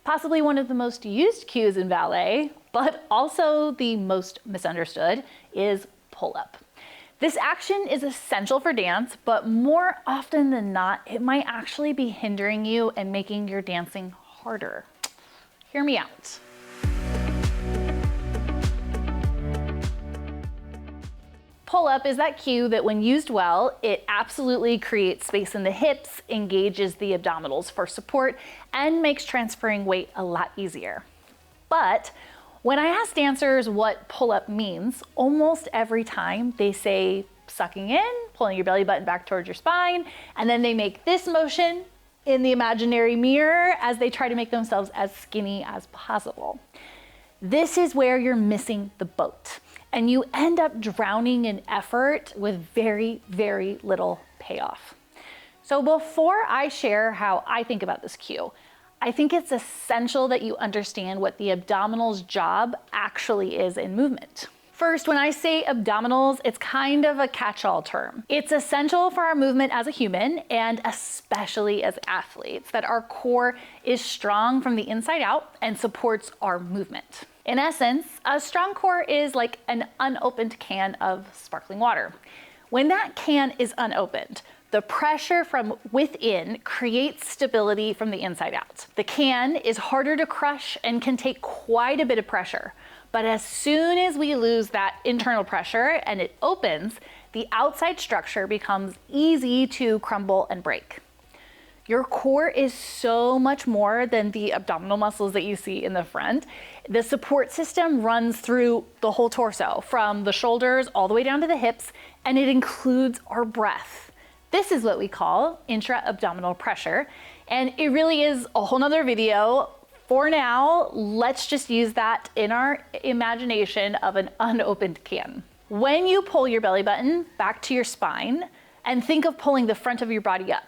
Possibly one of the most used cues in ballet, but also the most misunderstood, is pull-up. This action is essential for dance, but more often than not, it might actually be hindering you and making your dancing harder. Hear me out. Pull-up is that cue that when used well, it absolutely creates space in the hips, engages the abdominals for support, and makes transferring weight a lot easier. But when I ask dancers what pull-up means, almost every time they say sucking in, pulling your belly button back towards your spine, and then they make this motion in the imaginary mirror as they try to make themselves as skinny as possible. This is where you're missing the boat, and you end up drowning in effort with very, very little payoff. So before I share how I think about this cue, I think it's essential that you understand what the abdominals' job actually is in movement. First, when I say abdominals, it's kind of a catch-all term. It's essential for our movement as a human, and especially as athletes, that our core is strong from the inside out and supports our movement. In essence, a strong core is like an unopened can of sparkling water. When that can is unopened, the pressure from within creates stability from the inside out. The can is harder to crush and can take quite a bit of pressure. But as soon as we lose that internal pressure and it opens, the outside structure becomes easy to crumble and break. Your core is so much more than the abdominal muscles that you see in the front. The support system runs through the whole torso, from the shoulders all the way down to the hips, and it includes our breath. This is what we call intra-abdominal pressure, and it really is a whole nother video. For now, let's just use that in our imagination of an unopened can. When you pull your belly button back to your spine and think of pulling the front of your body up,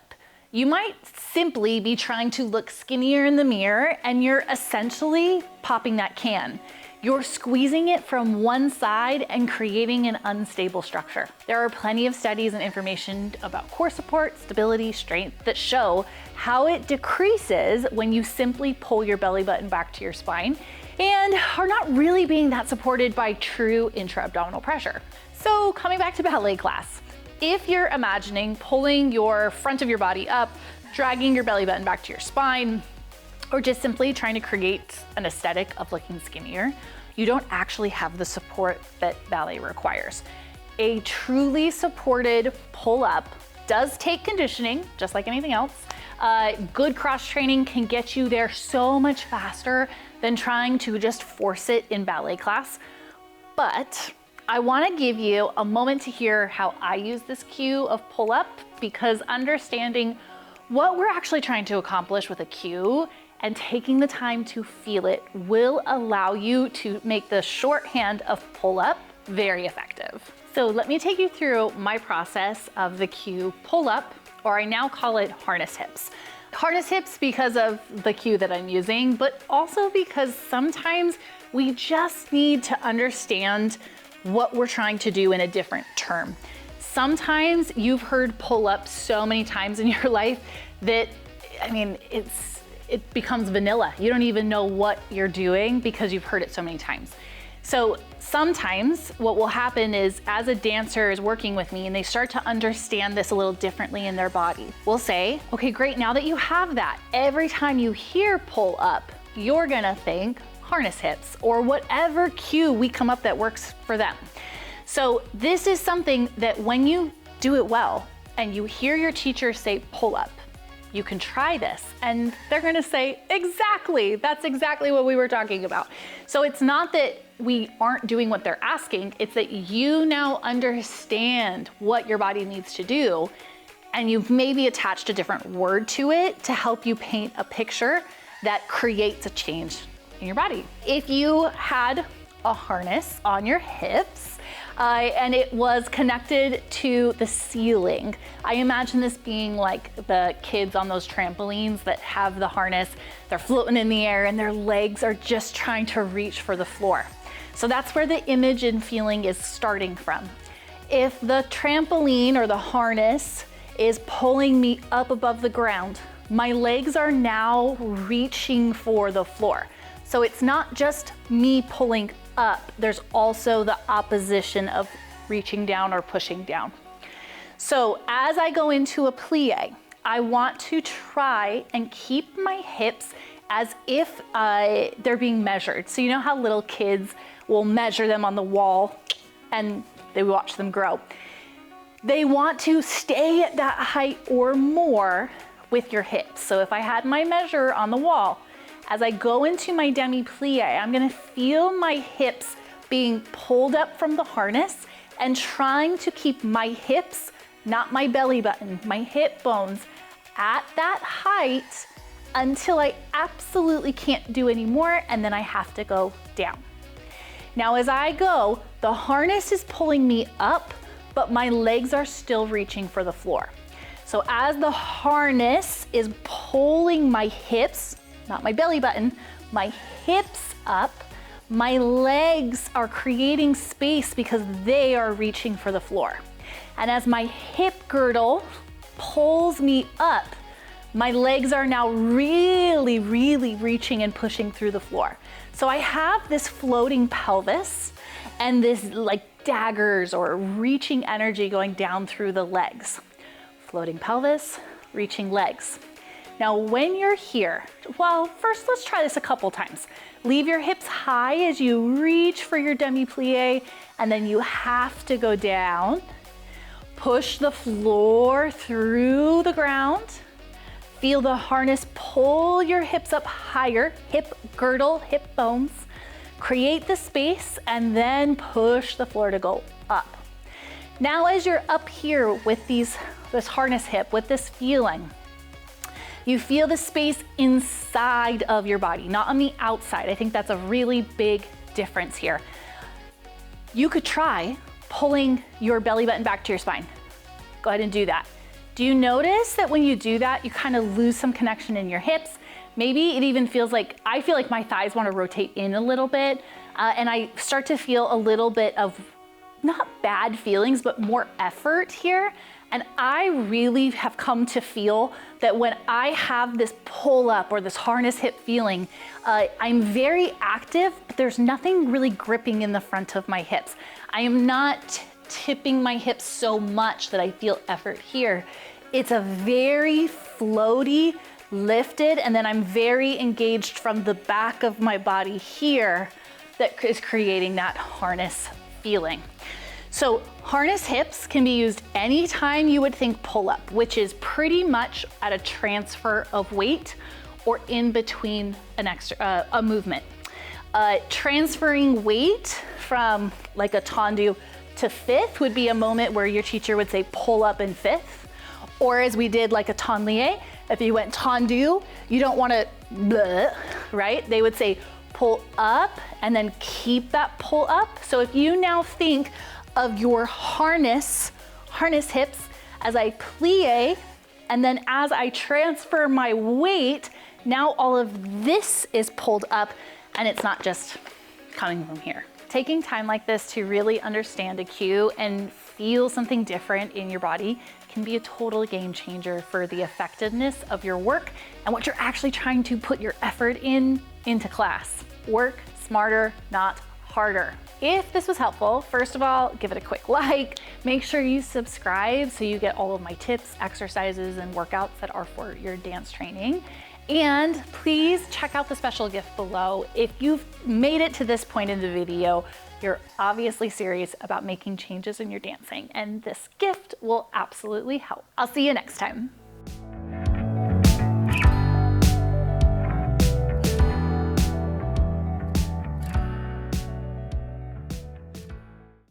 you might simply be trying to look skinnier in the mirror, and you're essentially popping that can. You're squeezing it from one side and creating an unstable structure. There are plenty of studies and information about core support, stability, strength that show how it decreases when you simply pull your belly button back to your spine and are not really being that supported by true intra-abdominal pressure. So coming back to ballet class, if you're imagining pulling your front of your body up, dragging your belly button back to your spine, or just simply trying to create an aesthetic of looking skinnier, you don't actually have the support that ballet requires. A truly supported pull-up does take conditioning, just like anything else. Good cross training can get you there so much faster than trying to just force it in ballet class. But I want to give you a moment to hear how I use this cue of pull-up, because understanding what we're actually trying to accomplish with a cue and taking the time to feel it will allow you to make the shorthand of pull-up very effective. So let me take you through my process of the cue pull-up, or I now call it harness hips. Harness hips because of the cue that I'm using, but also because sometimes we just need to understand what we're trying to do in a different term. Sometimes you've heard pull-up so many times in your life that, I mean, it becomes vanilla. You don't even know what you're doing because you've heard it so many times. So sometimes what will happen is, as a dancer is working with me and they start to understand this a little differently in their body, we'll say, okay, great, now that you have that, every time you hear pull up, you're gonna think harness hips, or whatever cue we come up that works for them. So this is something that when you do it well and you hear your teacher say pull up, you can try this and they're gonna say, exactly, that's exactly what we were talking about. So it's not that we aren't doing what they're asking, it's that you now understand what your body needs to do, and you've maybe attached a different word to it to help you paint a picture that creates a change in your body. If you had a harness on your hips, and it was connected to the ceiling. I imagine this being like the kids on those trampolines that have the harness, they're floating in the air and their legs are just trying to reach for the floor. So that's where the image and feeling is starting from. If the trampoline or the harness is pulling me up above the ground, my legs are now reaching for the floor. So it's not just me pulling up, there's also the opposition of reaching down or pushing down. So as I go into a plie, I want to try and keep my hips as if they're being measured. So you know how little kids will measure them on the wall and they watch them grow. They want to stay at that height or more with your hips. So if I had my measure on the wall, as I go into my demi-plie, I'm gonna feel my hips being pulled up from the harness and trying to keep my hips, not my belly button, my hip bones at that height until I absolutely can't do anymore, and then I have to go down. Now as I go, the harness is pulling me up, but my legs are still reaching for the floor. So as the harness is pulling my hips, not my belly button, my hips up, my legs are creating space because they are reaching for the floor. And as my hip girdle pulls me up, my legs are now really reaching and pushing through the floor. So I have this floating pelvis and this like daggers or reaching energy going down through the legs. Floating pelvis, reaching legs. Now when you're here, well, first let's try this a couple times. Leave your hips high as you reach for your demi-plie, and then you have to go down. Push the floor through the ground. Feel the harness pull your hips up higher, hip girdle, hip bones. Create the space and then push the floor to go up. Now as you're up here with this harness hip, with this feeling, you feel the space inside of your body, not on the outside. I think that's a really big difference here. You could try pulling your belly button back to your spine. Go ahead and do that. Do you notice that when you do that, you kind of lose some connection in your hips? Maybe it even feels like, I feel like my thighs want to rotate in a little bit, and I start to feel a little bit of, not bad feelings, but more effort here. And I really have come to feel that when I have this pull up or this harness hip feeling, I'm very active, but there's nothing really gripping in the front of my hips. I am not tipping my hips so much that I feel effort here. It's a very floaty, lifted, and then I'm very engaged from the back of my body here that is creating that harness feeling. So harness hips can be used anytime you would think pull up, which is pretty much at a transfer of weight or in between a movement. Transferring weight from like a tendu to fifth would be a moment where your teacher would say pull up in fifth, or as we did like a tendu, if you went tendu, you don't want to, right? They would say pull up and then keep that pull up. So if you now think of your harness hips as I plie, and then as I transfer my weight, now all of this is pulled up and it's not just coming from here. Taking time like this to really understand a cue and feel something different in your body can be a total game changer for the effectiveness of your work and what you're actually trying to put your effort into class. Work smarter, not harder. If this was helpful, first of all, give it a quick like. Make sure you subscribe so you get all of my tips, exercises, and workouts that are for your dance training. And please check out the special gift below. If you've made it to this point in the video, you're obviously serious about making changes in your dancing, and this gift will absolutely help. I'll see you next time.